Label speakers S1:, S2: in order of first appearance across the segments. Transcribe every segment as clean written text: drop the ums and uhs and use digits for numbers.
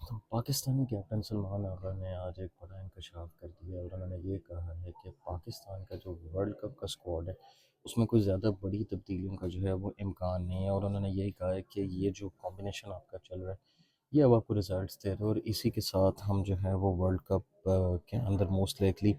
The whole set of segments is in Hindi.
S1: तो पाकिस्तानी कैप्टन सलमान आगा ने आज एक बड़ा इंकशाफ कर दिया और उन्होंने ये कहा है कि पाकिस्तान का जो वर्ल्ड कप का स्क्वाड है उसमें कोई ज़्यादा बड़ी तब्दीलियों का जो है वो इम्कान नहीं है। और उन्होंने यही कहा है कि ये जो कॉम्बिनेशन आपका चल रहा है ये अब आपको रिजल्ट्स दे रहे हैं और इसी के साथ हम जो है वो वर्ल्ड कप के अंदर मोस्ट लाइकली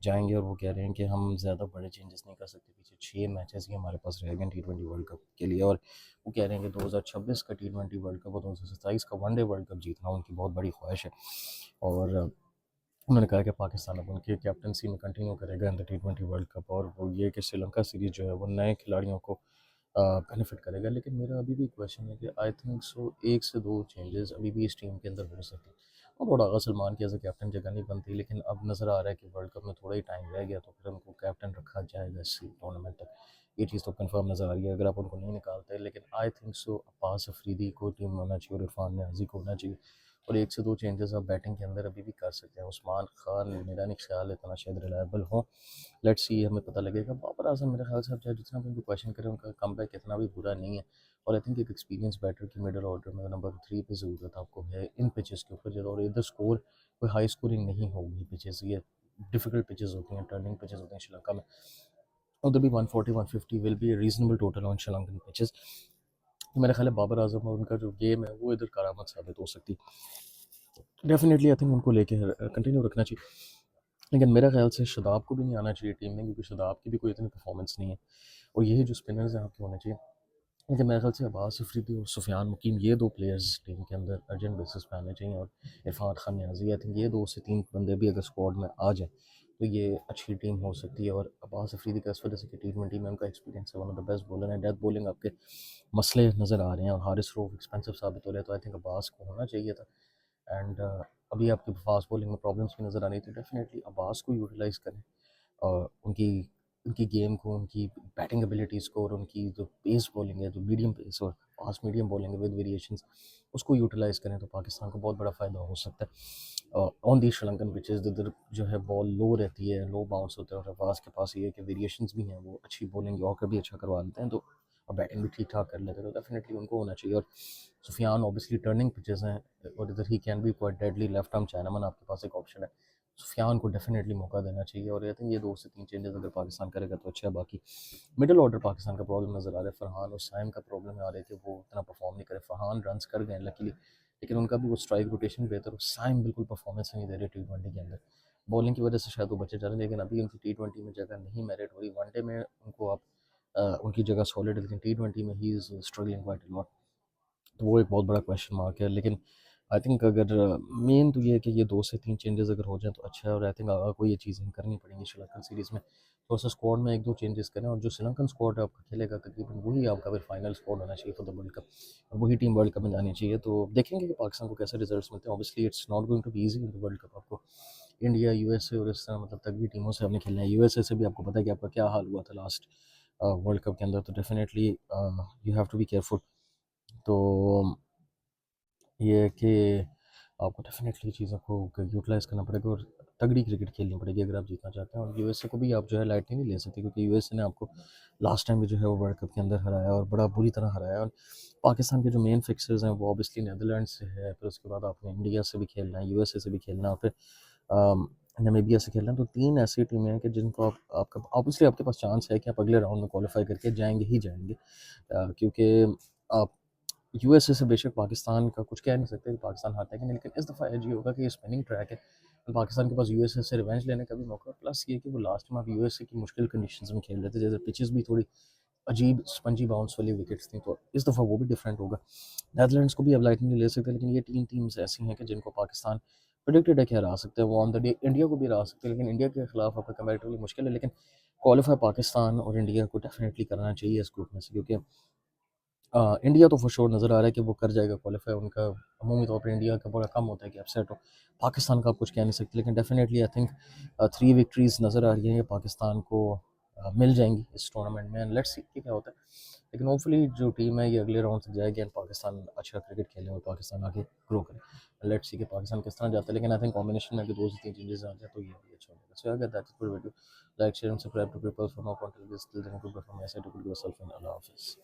S1: जाएंगे। और वो कह रहे हैं कि हम ज़्यादा बड़े चेंजेस नहीं कर सकते, पीछे 6 मैचेस ही हमारे पास रह गए T20 वर्ल्ड कप के लिए। और वो कह रहे हैं कि 2026 का T20 वर्ल्ड कप और 2027 का वनडे वर्ल्ड कप जीतना उनकी बहुत बड़ी ख्वाहिश है। और उन्होंने कहा कि पाकिस्तान अब उनकी कैप्टनसी में कंटिन्यू करेगा in the T20 world cup, और वो ये कि श्रीलंका सीरीज़ जो है वो नए खिलाड़ियों को बेनिफिट करेगा। लेकिन मेरा अभी भी क्वेश्चन है कि आई थिंक सो 1 से 2 चेंजेस अभी भी इस टीम के अंदर हो सकते हैं। और थोड़ा आगा सलमान की एज ए कैप्टन जगह नहीं बनती, लेकिन अब नज़र आ रहा है कि वर्ल्ड कप में थोड़ा ही टाइम रह गया तो फिर उनको कैप्टन रखा जाएगा इस टूर्नामेंट तक। ये चीज़ तो कंफर्म नज़र आ रही है अगर आप उनको नहीं निकालते। लेकिन I think so Abbas Afridi को टीम में होना चाहिए और इरफान नियाजी को होना चाहिए। और 1 से 2 चेंजेस आप बैटिंग के अंदर अभी भी कर सकते हैं। उस्मान खान मेरा नहीं ख्याल इतना शायद रिलायबल हो। लेट्स सी, हमें पता लगेगा। बाबर आजम मेरे ख्याल से आप चाहे जितना भी उनको क्वेश्चन करें उनका कमबैक इतना भी बुरा नहीं है। और आई थिंक एक एक्सपीरियंस बैटर की मिडल ऑर्डर में नंबर 3 पे ज़रूरत आपको है इन पिचेस के ऊपर। और इधर स्कोर कोई हाई स्कोरिंग नहीं होगी पिचेस, ये डिफिकल्ट पिचेस होती हैं, टर्निंग पिचेस होती हैं श्रीलंका में। उधर भी 140 150 will be reasonable total on Sri Lankan pitches. तो मेरा ख्याल है बाबर आजम और उनका जो गेम है वो इधर करामत साबित हो सकती है। डेफिनेटली आई थिंक उनको लेके कंटिन्यू रखना चाहिए। लेकिन मेरे ख्याल से शदाब को भी नहीं आना चाहिए टीम में, क्योंकि शदाब की भी कोई इतनी परफॉर्मेंस नहीं है। और यही जो स्पिनर्स हैं आपके होने चाहिए। लेकिन मेरे ख्याल से अब्बास अफरीदी और सुफियान मुकीम ये 2 प्लेयर्स टीम के अंदर अर्जेंट बेसिस पे आने चाहिए। और इरफान खान नियाजी, आई थिंक ये 2 से 3 बंदे भी अगर स्क्वाड में आ जाए तो ये अच्छी टीम हो सकती है। और अब्बास अफरीदी का इस वजह से कि T20 में उनका एक्सपीरियंस है, one of the best bowler है। डेथ बॉलिंग आपके मसले नज़र आ रहे हैं और हारिस रऊफ एक्सपेंसिव साबित हो रहे हैं, तो आई थिंक अब्बास को होना चाहिए था। एंड अभी आपकी फास्ट बॉलिंग में प्रॉब्लम्स भी नज़र आ रही थी, डेफिनेटली अब्बास को यूटिलाइज़ करें। उनकी उनकी गेम को, उनकी बैटिंग एबिलिटीज़ को और उनकी जो पेस बॉलिंग है, जो मीडियम पेस और फास्ट मीडियम बॉलिंग है विद वेरिएशंस, उसको यूटिलाइज़ करें तो पाकिस्तान को बहुत बड़ा फ़ायदा हो सकता है। ऑन दी श्रीलंकन पिचेस जिधर जो है बॉल लो रहती है, लो बाउंस होते हैं, और अब्बास के पास ये है कि वेरिएशंस भी हैं, वो अच्छी बॉलिंग यॉर्कर भी अच्छा करवा लेते हैं तो, और बैटिंग भी ठीक ठाक कर लेते हैं, तो डेफिनेटली उनको होना चाहिए। और सुफियान ऑब्वियसली टर्निंग पिचेस हैं और इधर he can be quite deadly left arm chinaman आपके पास एक ऑप्शन है। सुफियान को डेफिनेटली मौका देना चाहिए। और आई थिंक ये 2 से 3 चेंजेस अगर पाकिस्तान करेगा तो अच्छा है। बाकी मिडिल ऑर्डर पाकिस्तान का प्रॉब्लम नज़र आ रहा है। फरहान और साइम का प्रॉब्लम आ रहा है कि वो इतना परफॉर्म नहीं करे। फरहान रन्स कर गए लकीली, लेकिन उनका भी वो स्ट्राइक रोटेशन बेहतर, साइम बिल्कुल परफॉर्मेंस नहीं दे रहे T20 के अंदर। बॉलिंग की वजह से शायद वो बचे जा रहे हैं, लेकिन अभी उनकी T20 में जगह नहीं मेरिट हो रही। वनडे में उनको आप उनकी जगह सॉलिड है, लेकिन T20 में he is struggling quite a lot. तो वो एक बहुत बड़ा क्वेश्चन मार्क है। लेकिन आई थिंक अगर मेन तो ये है कि ये 2 से 3 चेंजेस अगर हो जाएँ तो अच्छा है। और आई थिंक आपको ये चीज़ें करनी पड़ेंगी श्रीलंकन सीरीज़ में। थोड़ा सा स्क्वाड में 1-2 चेंजेस करें, और जो श्रीलंकन स्क्वाड है आपका खेलेगा तकरीबन वही आपका फिर फाइनल स्क्वाड होना चाहिए फॉर द वर्ल्ड कप, और वही टीम वर्ल्ड कप में जानी चाहिए। तो देखेंगे कि पाकिस्तान को कैसे रिजल्ट्स मिलते हैं। Obviously it's not going to be easy in the world cup. आपको इंडिया, यूएसए और इस तरह मतलब तगड़ी टीमों से आपने खेलना है। यूएसए से भी आपको पता है कि आपका क्या हाल हुआ था लास्ट वर्ल्ड कप के अंदर, तो definitely you have to be careful. तो ये है कि आपको डेफ़िनेटली चीज़ों को यूटिलाइज़ करना पड़ेगा और तगड़ी क्रिकेट खेलनी पड़ेगी अगर आप जीतना चाहते हैं। और यूएसए को भी आप जो है लाइटली नहीं ले सकते, क्योंकि यूएसए ने आपको लास्ट टाइम भी जो है वो वर्ल्ड कप के अंदर हराया और बड़ा बुरी तरह हराया। और पाकिस्तान के जो मेन फिक्सर्स हैं वो ऑब्वियसली नीदरलैंड्स से है, फिर उसके बाद आपने इंडिया से भी खेलना है, यूएसए से भी खेलना है, और फिर नामीबिया से खेलना है। तो 3 ऐसी टीमें हैं कि जिनको आपका ऑब्वियसली आपके पास चांस है कि आप अगले राउंड में क्वालीफाई करके जाएंगे ही जाएंगे, क्योंकि आप यूएसए से बेशक पाकिस्तान का कुछ कह नहीं सकते कि पाकिस्तान हारता है कि नहीं, लेकिन इस दफ़ा एज ये होगा कि ये स्पिनिंग ट्रैक है, तो पाकिस्तान के पास यूएसए से रिवेंज लेने का भी मौका। प्लस ये कि वो लास्ट में आप यूएसए की मुश्किल कंडीशंस में खेल रहे थे, जैसे पिचेस भी थोड़ी अजीब स्पंजी बाउंस वाली विकेट्स थी, तो इस दफ़ा वो भी डिफरेंट होगा। नेदरलैंड्स को भी अब लाइट नहीं ले सकते, लेकिन ये 3 टीम्स ऐसी हैं कि जिनको पाकिस्तान प्रिडिक्टेड है कि हरा सकते हैं। वो ऑन द डे इंडिया को भी हरा सकते हैं, लेकिन इंडिया के खिलाफ आपका कंपैरेटिवली मुश्किल है। लेकिन क्वालिफाई पाकिस्तान और इंडिया को डेफिनेटली करना चाहिए इस ग्रुप में से, क्योंकि इंडिया तो फॉर श्योर नज़र आ रहा है कि वो कर जाएगा क्वालिफाई। उनका अमूमी तौर पर इंडिया का बड़ा कम होता है कि अपसेट हो। पाकिस्तान का आप कुछ कह नहीं सकते, लेकिन डेफिनेटली आई थिंक 3 विक्ट्रीज नज़र आ रही हैं ये पाकिस्तान को मिल जाएंगी इस टूर्नामेंट में। एंड लेट्स सी कि क्या होता है। लेकिन होपफुली जो टीम है ये अगले राउंड तक जाएगी एंड पाकिस्तान अच्छा क्रिकेट खेले और पाकिस्तान आगे ग्रो करे। लेट्स सी कि पाकिस्तान किस तरह जाता है। लेकिन आई थिंक कॉम्बिनेशन में अगर 2 से 3 चेंजेस आ जाए तो ये भी अच्छा होगा। सो अगर that is good video, like share and subscribe to people for more content this, till then good bye from my side, to yourself and अल्लाह हाफिज़।